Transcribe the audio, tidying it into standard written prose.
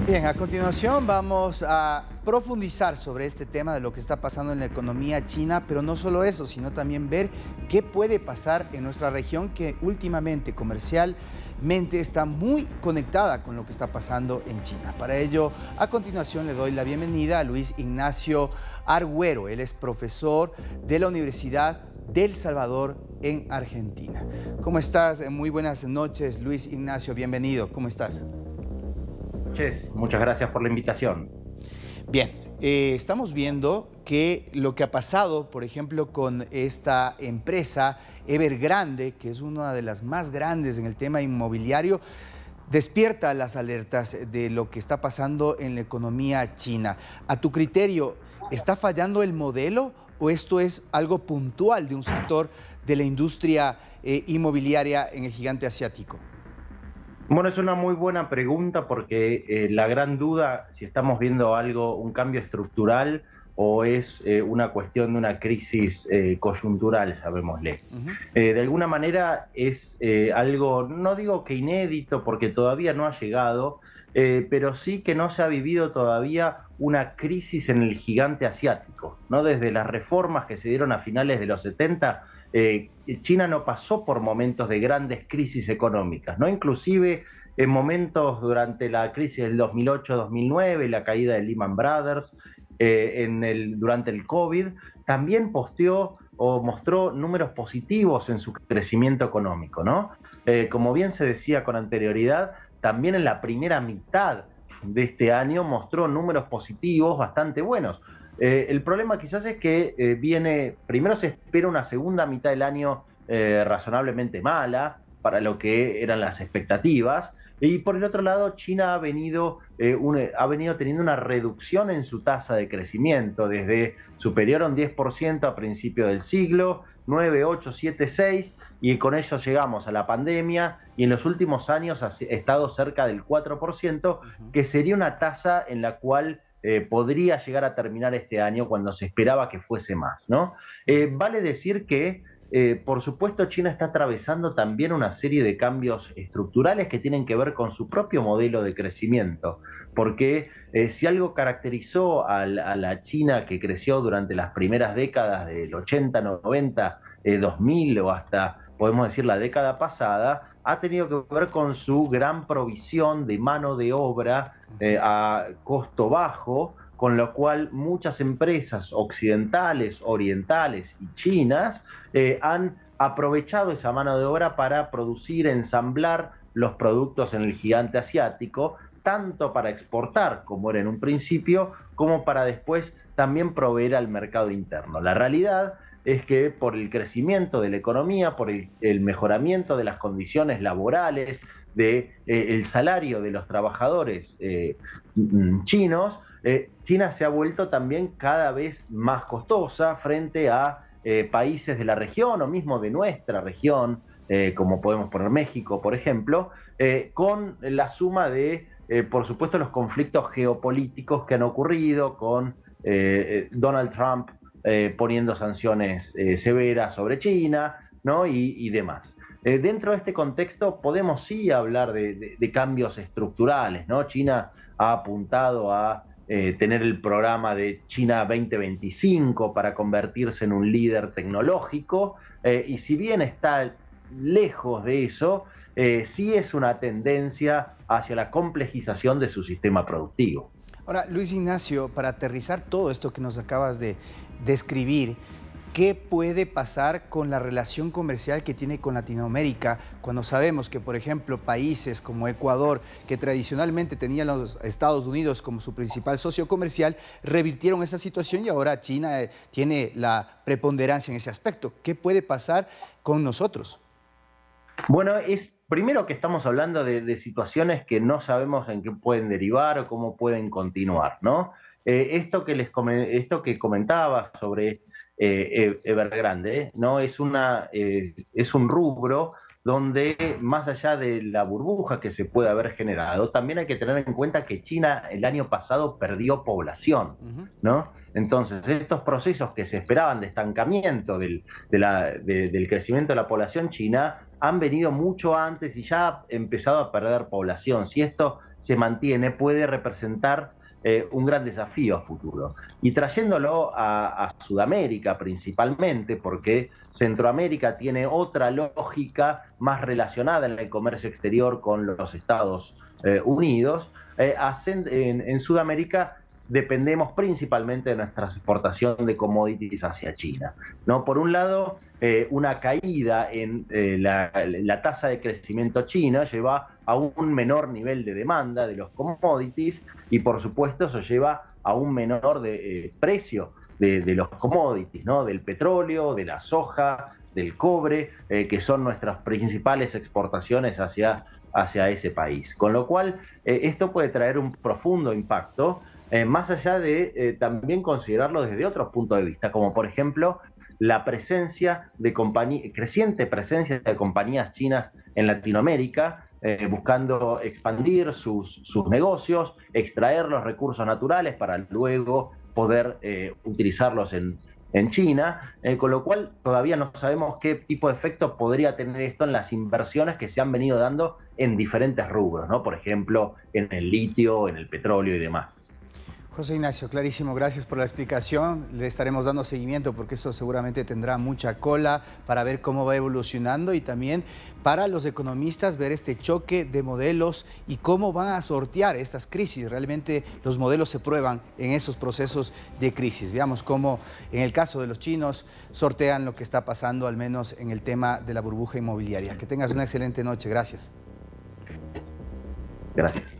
Bien, a continuación vamos a profundizar sobre este tema de lo que está pasando en la economía china, pero no solo eso, sino también ver qué puede pasar en nuestra región que últimamente comercialmente está muy conectada con lo que está pasando en China. Para ello, a continuación le doy la bienvenida a Luis Ignacio Argüero. Él es profesor de la Universidad del Salvador en Argentina. ¿Cómo estás? Muy buenas noches, Luis Ignacio, bienvenido. ¿Cómo estás? Muchas gracias por la invitación. Bien, estamos viendo que lo que ha pasado, por ejemplo, con esta empresa Evergrande, que es una de las más grandes en el tema inmobiliario, despierta las alertas de lo que está pasando en la economía china. A tu criterio, ¿está fallando el modelo o esto es algo puntual de un sector de la industria inmobiliaria en el gigante asiático? Bueno, es una muy buena pregunta porque la gran duda si estamos viendo algo, un cambio estructural o es una cuestión de una crisis coyuntural, llamémosle. Ujú. De alguna manera es algo, no digo que inédito porque todavía no ha llegado, pero sí que no se ha vivido todavía una crisis en el gigante asiático, ¿no? Desde las reformas que se dieron a finales de los 70, China no pasó por momentos de grandes crisis económicas, ¿no? Inclusive en momentos durante la crisis del 2008-2009, la caída de Lehman Brothers, durante el COVID, también posteó o mostró números positivos en su crecimiento económico, ¿no? Como bien se decía con anterioridad, también en la primera mitad de este año mostró números positivos bastante buenos. El problema quizás es que primero se espera una segunda mitad del año razonablemente mala para lo que eran las expectativas, y por el otro lado China ha venido teniendo una reducción en su tasa de crecimiento, desde superior a un 10% a principio del siglo, 9, 8, 7, 6, y con ello llegamos a la pandemia, y en los últimos años ha estado cerca del 4%, Ujú. que sería una tasa en la cual podría llegar a terminar este año cuando se esperaba que fuese más, ¿no? Vale decir que, por supuesto, China está atravesando también una serie de cambios estructurales que tienen que ver con su propio modelo de crecimiento, porque si algo caracterizó a la China que creció durante las primeras décadas del 80, 90, 2000 o hasta, podemos decir, la década pasada, ha tenido que ver con su gran provisión de mano de obra a costo bajo, con lo cual muchas empresas occidentales, orientales y chinas han aprovechado esa mano de obra para producir, ensamblar los productos en el gigante asiático, tanto para exportar, como era en un principio, como para después también proveer al mercado interno. La realidad es que por el crecimiento de la economía, por el mejoramiento de las condiciones laborales, el salario de los trabajadores chinos, China se ha vuelto también cada vez más costosa frente a países de la región o mismo de nuestra región, como podemos poner México, por ejemplo, con la suma de, por supuesto, los conflictos geopolíticos que han ocurrido con Donald Trump poniendo sanciones severas sobre China, ¿no? Y demás. Dentro de este contexto podemos sí hablar de cambios estructurales, ¿no? China ha apuntado a tener el programa de China 2025 para convertirse en un líder tecnológico, y si bien está lejos de eso, sí es una tendencia hacia la complejización de su sistema productivo. Ahora, Luis Ignacio, para aterrizar todo esto que nos acabas de describir, ¿qué puede pasar con la relación comercial que tiene con Latinoamérica cuando sabemos que, por ejemplo, países como Ecuador, que tradicionalmente tenían a los Estados Unidos como su principal socio comercial, revirtieron esa situación y ahora China tiene la preponderancia en ese aspecto? ¿Qué puede pasar con nosotros? Bueno, es primero que estamos hablando de situaciones que no sabemos en qué pueden derivar o cómo pueden continuar, ¿no? Esto que comentaba sobre Evergrande, ¿no? Es un rubro donde, más allá de la burbuja que se puede haber generado, también hay que tener en cuenta que China el año pasado perdió población, Ujú. ¿no? Entonces, estos procesos que se esperaban de estancamiento del crecimiento de la población china han venido mucho antes y ya ha empezado a perder población. Si esto se mantiene, puede representar un gran desafío a futuro. Y trayéndolo a Sudamérica principalmente, porque Centroamérica tiene otra lógica más relacionada en el comercio exterior con los Estados Unidos, en Sudamérica dependemos principalmente de nuestra exportación de commodities hacia China, ¿no? Por un lado, una caída en la tasa de crecimiento china lleva a un menor nivel de demanda de los commodities y por supuesto eso lleva a un menor precio de los commodities, ¿no? Del petróleo, de la soja, del cobre, que son nuestras principales exportaciones hacia ese país. Con lo cual, esto puede traer un profundo impacto, más allá de también considerarlo desde otros puntos de vista, como por ejemplo la presencia de creciente presencia de compañías chinas en Latinoamérica, buscando expandir sus negocios, extraer los recursos naturales para luego poder utilizarlos en China, con lo cual todavía no sabemos qué tipo de efecto podría tener esto en las inversiones que se han venido dando en diferentes rubros, ¿no? Por ejemplo, en el litio, en el petróleo y demás. José Ignacio, clarísimo, gracias por la explicación. Le estaremos dando seguimiento porque eso seguramente tendrá mucha cola para ver cómo va evolucionando y también para los economistas ver este choque de modelos y cómo van a sortear estas crisis. Realmente los modelos se prueban en esos procesos de crisis. Veamos cómo en el caso de los chinos sortean lo que está pasando, al menos en el tema de la burbuja inmobiliaria. Que tengas una excelente noche. Gracias. Gracias.